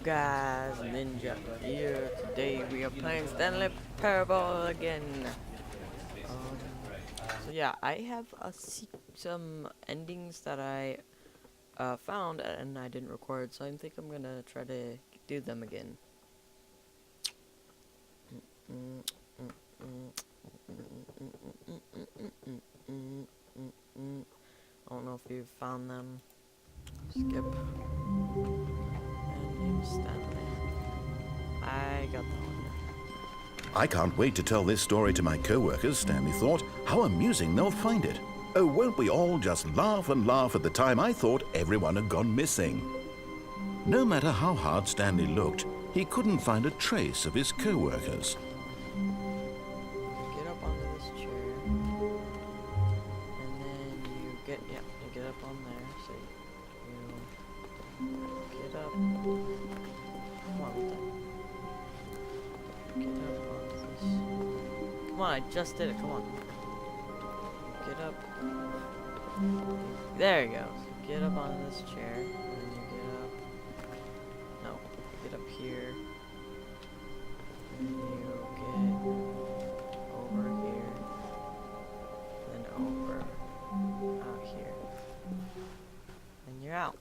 guys, Ninja here. Today we are playing Stanley Parable again. So yeah, I have some endings that I found and I didn't record, so I think I'm gonna try to do them again. I don't know if you've found them. Skip. Stanley. I got that one. I can't wait to tell this story to my co-workers, Stanley thought. How amusing they'll find it. Oh, won't we all just laugh and laugh at the time I thought everyone had gone missing. No matter how hard Stanley looked, he couldn't find a trace of his co-workers. Get up onto this chair. And then you get up on there. So you get up. Come on, get up on this. Come on, I just did it. Come on. Get up. There you go. So get up on this chair. And then you get up. No. Get up here. And you get over here. Then over out here. And you're out.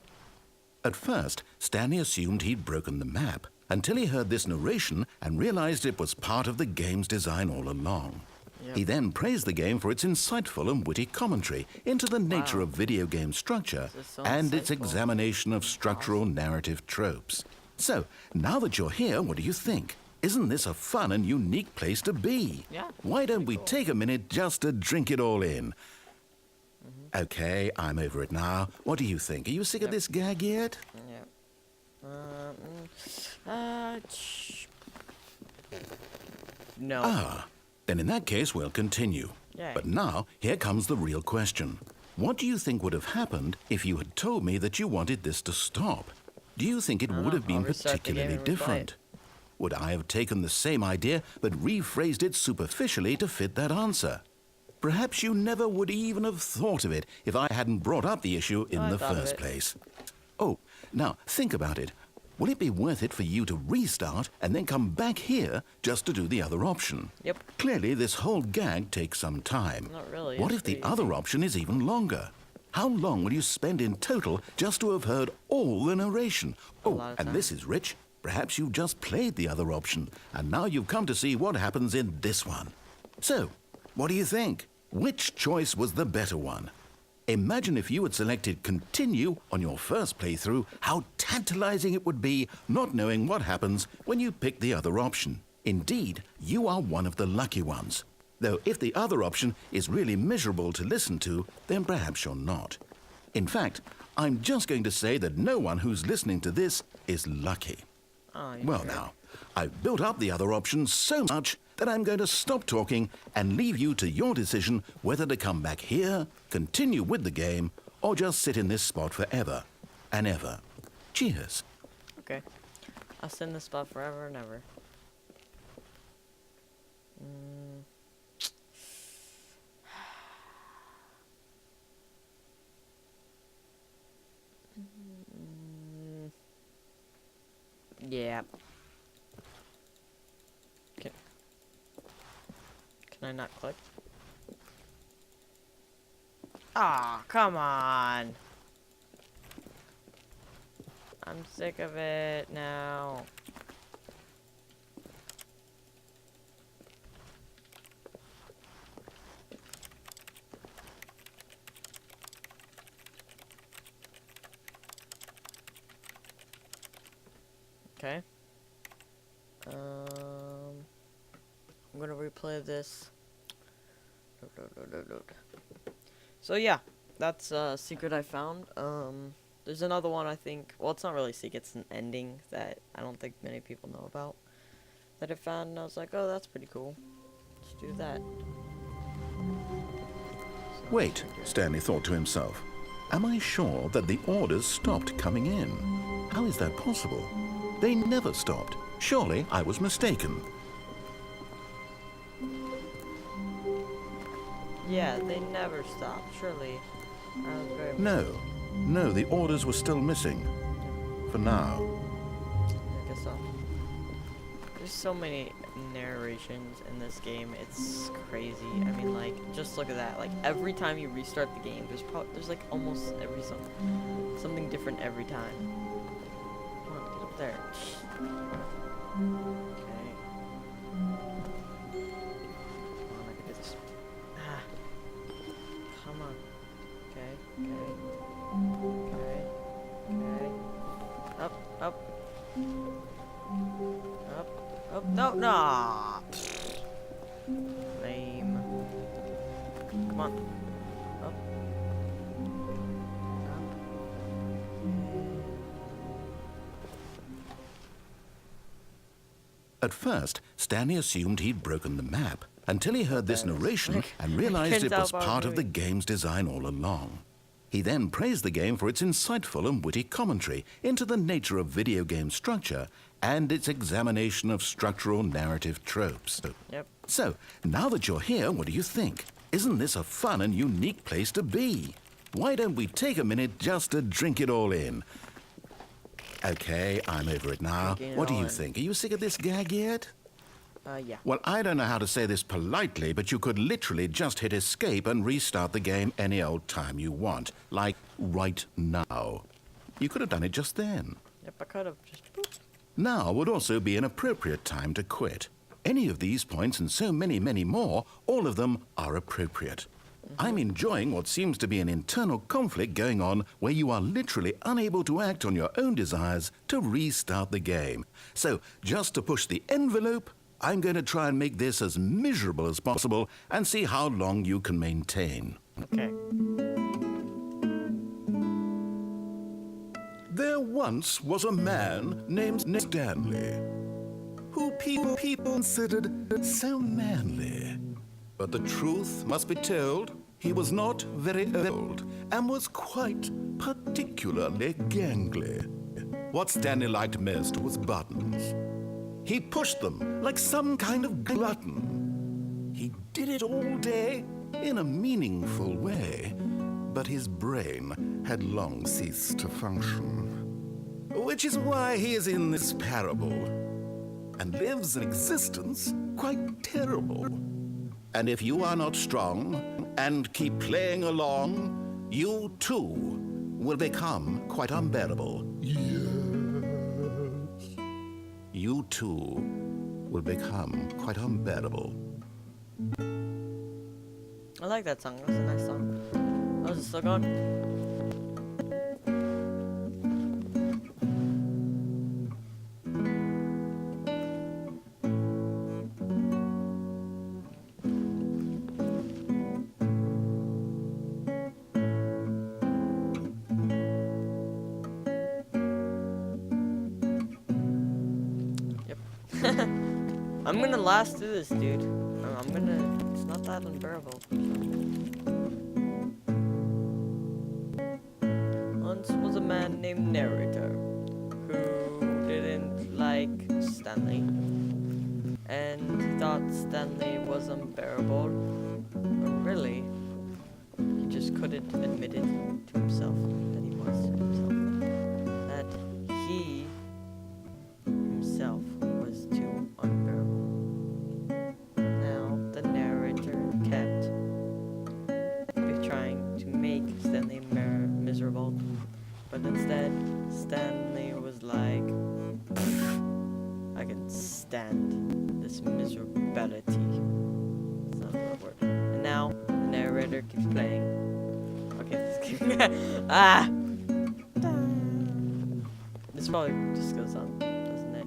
At first, Stanley assumed he'd broken the map until he heard this narration and realized it was part of the game's design all along. Yep. He then praised the game for its insightful and witty commentary into the nature of video game structure and its examination of structural narrative tropes. So, now that you're here, what do you think? Isn't this a fun and unique place to be? Yeah. Why don't we take a minute just to drink it all in? Okay, I'm over it now. What do you think? Are you sick of this gag yet? No. Ah, then in that case we'll continue. Yay. But now, here comes the real question. What do you think would have happened if you had told me that you wanted this to stop? Do you think it would have been particularly different? Would I have taken the same idea but rephrased it superficially to fit that answer? Perhaps you never would even have thought of it if I hadn't brought up the issue in the first place. Oh, now think about it. Will it be worth it for you to restart and then come back here just to do the other option? Yep. Clearly, this whole gag takes some time. Not really. What if the other option is even longer? How long will you spend in total just to have heard all the narration? Oh, and this is rich. Perhaps you've just played the other option, and now you've come to see what happens in this one. So, what do you think? Which choice was the better one? Imagine if you had selected continue on your first playthrough, how tantalizing it would be not knowing what happens when you pick the other option. Indeed, you are one of the lucky ones. Though if the other option is really miserable to listen to, then perhaps you're not. In fact, I'm just going to say that no one who's listening to this is lucky. Well now, I've built up the other option so much that I'm going to stop talking and leave you to your decision whether to come back here, continue with the game, or just sit in this spot forever and ever. Cheers. Okay. I'll sit in this spot forever and ever. Yeah. Can I not click? Ah, come on. I'm sick of it now. Okay. I'm gonna replay this. So yeah, that's a secret I found. There's another one I think. Well, it's not really a secret. It's an ending that I don't think many people know about. That I found, and I was like, oh, that's pretty cool. Let's do that. So Wait, Stanley thought to himself. Am I sure that the orders stopped coming in? How is that possible? They never stopped. Surely I was mistaken. Yeah, they never stopped. Surely. I was very No, the orders were still missing. For now. There's so many narrations in this game. It's crazy. I mean, like, just look at that. Like, every time you restart the game, there's like almost something different every time. Come on, get up there. Okay. Come on, I can do this. Ah. Come on. Okay. Okay. Up. Up. No. Lame. Come on. Up. At first, Stanley assumed he'd broken the map until he heard this narration and realized it was part of the game's design all along. He then praised the game for its insightful and witty commentary into the nature of video game structure and its examination of structural narrative tropes. Yep. So, now that you're here, what do you think? Isn't this a fun and unique place to be? Why don't we take a minute just to drink it all in? Okay, I'm over it now. What do you think? Are you sick of this gag yet? Yeah. Well, I don't know how to say this politely, but you could literally just hit escape and restart the game any old time you want. Like, right now. You could have done it just then. Yep, I could have. Just boop. Now would also be an appropriate time to quit. Any of these points and so many, many more, all of them are appropriate. I'm enjoying what seems to be an internal conflict going on where you are literally unable to act on your own desires to restart the game. So, just to push the envelope, I'm going to try and make this as miserable as possible and see how long you can maintain. Okay. There once was a man named Stanley, who people considered so manly. But the truth must be told, he was not very old and was quite particularly gangly. What Stanley liked most was buttons. He pushed them like some kind of glutton. He did it all day in a meaningful way, but his brain had long ceased to function. Which is why he is in this parable and lives an existence quite terrible. And if you are not strong and keep playing along, you too will become quite unbearable. Yes. You too will become quite unbearable. I like that song. That's a nice song. Oh, is it still going? I'm gonna last through this, dude. It's not that unbearable. Once was a man named Narrator who didn't like Stanley. And he thought Stanley was unbearable. But really, he just couldn't admit it to himself that he was to himself. That he himself was too unbearable. Now, the narrator kept trying to make Stanley miserable, but instead, Stanley was like, I can stand this miserability. That's not the word. And now, the narrator keeps playing. Okay, this probably just goes on, doesn't it?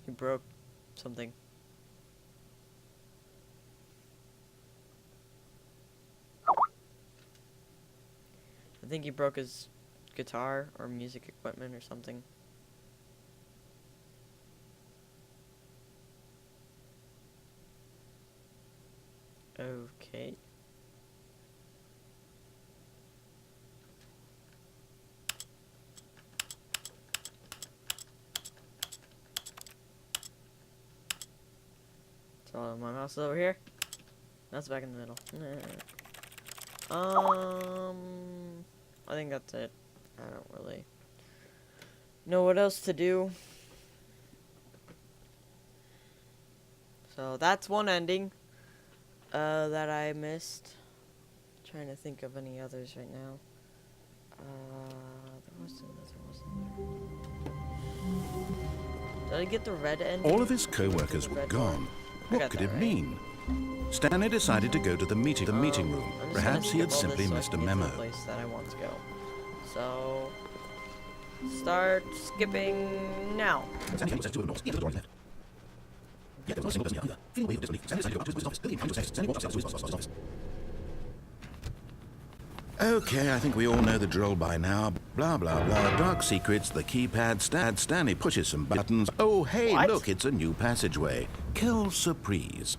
He broke something. I think he broke his guitar or music equipment or something. Okay. So my mouse is over here. That's back in the middle. I think that's it. I don't really know what else to do. So that's one ending that I missed. Trying to think of any others right now. There was another, wasn't there? Did I get the red ending? All of his co-workers were gone. What could it mean? Stanley decided to go to the meeting room. Perhaps he had simply missed a memo. Place that I want to go. So start skipping now. Okay, I think we all know the drill by now. Blah, blah, blah. Dark secrets, the keypad, Stanley pushes some buttons. Oh, hey, What? look, it's a new passageway. Kill surprise.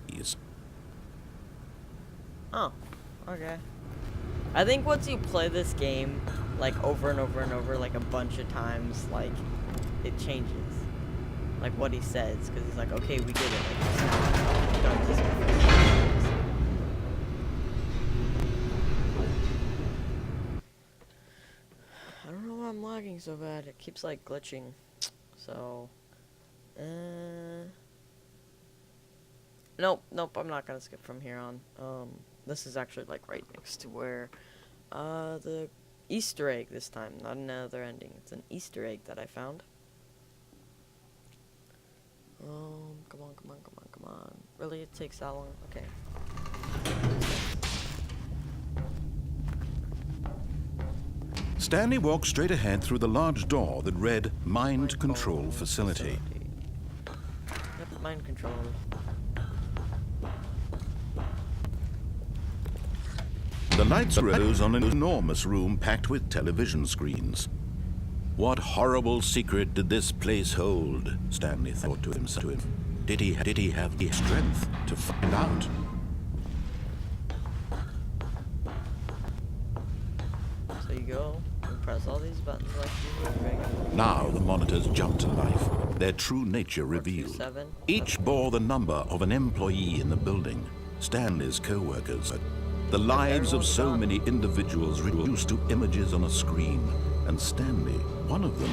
Oh, okay. I think once you play this game, like, over and over and over, like, a bunch of times, like, it changes. Like, what he says, because he's like, okay, we did it. Like, we've done this before. I don't know why I'm lagging so bad. It keeps, like, glitching. So, nope, I'm not gonna skip from here on. This is actually, like, right next to where, the Easter egg this time, not another ending. It's an Easter egg that I found. Come on. Really, it takes that long? Okay. Stanley walked straight ahead through the large door that read Mind Control Facility. Yep, mind control. The lights rose on an enormous room packed with television screens. What horrible secret did this place hold? Stanley thought to himself. Did he have the strength to find out? So you go and press all these buttons like you would regularly. Now the monitors jumped to life, their true nature revealed. 427. Each bore the number of an employee in the building, Stanley's co-workers. The lives of so many individuals reduced to images on a screen, and Stanley, one of them,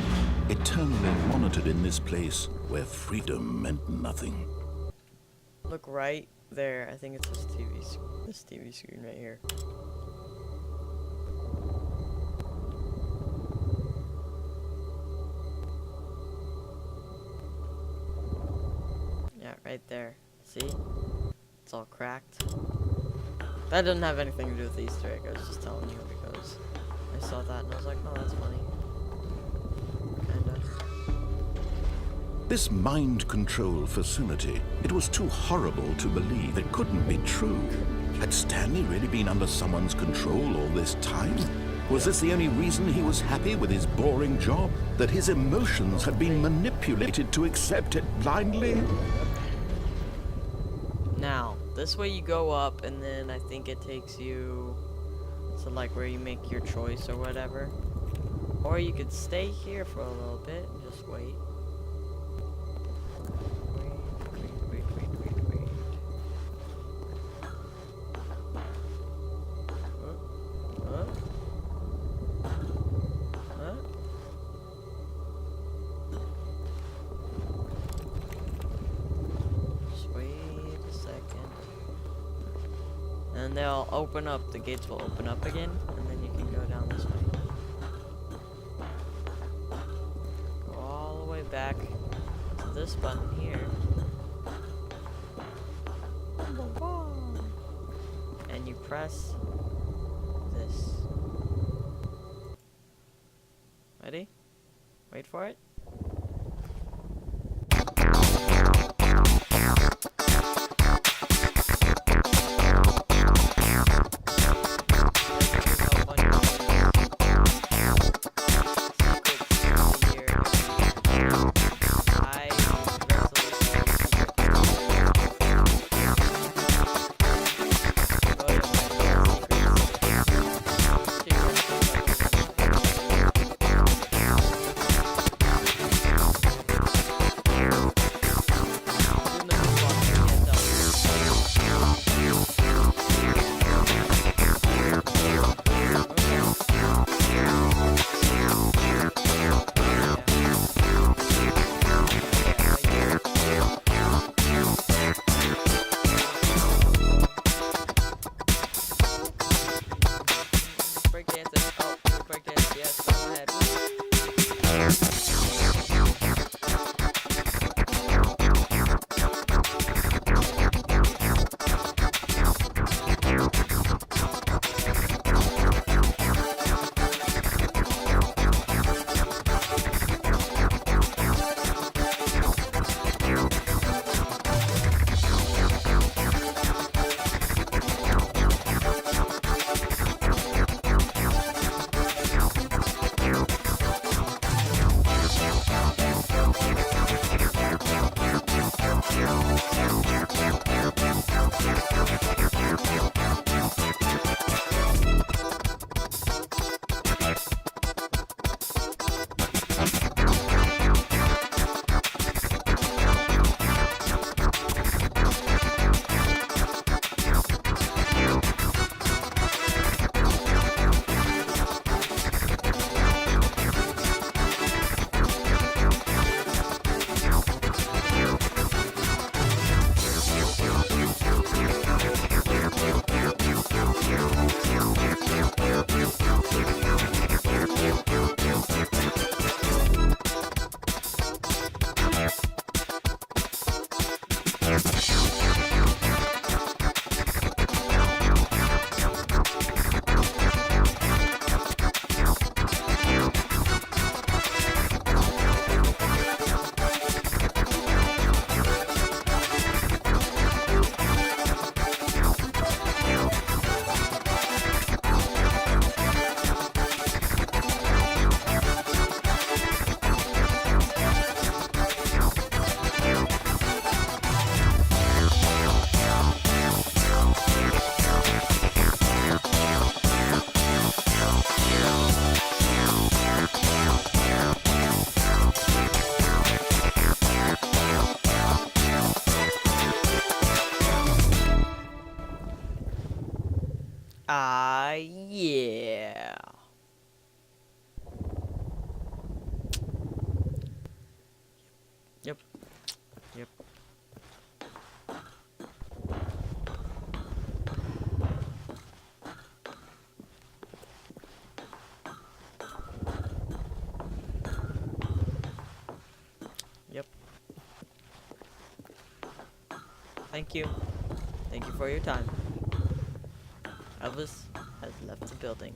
eternally monitored in this place where freedom meant nothing. Look right there. I think it's this TV screen right here. Yeah, right there. See? It's all cracked. That doesn't have anything to do with the Easter egg. I was just telling you because I saw that and I was like, oh, that's funny. Kinda. This mind control facility, it was too horrible to believe. It couldn't be true. Had Stanley really been under someone's control all this time? Was this the only reason he was happy with his boring job? That his emotions had been manipulated to accept it blindly? Now, this way you go up, and then I think it takes you to like where you make your choice or whatever. Or you could stay here for a little bit and just wait. Wait. Huh? Just wait a second. And they'll open up, the gates will open up again, and then you can go down this way. Go all the way back to this button here. And you press this. Ready? Wait for it. Ah, yeah. Yep. Yep. Yep. Thank you. Thank you for your time. Elvis has left the building.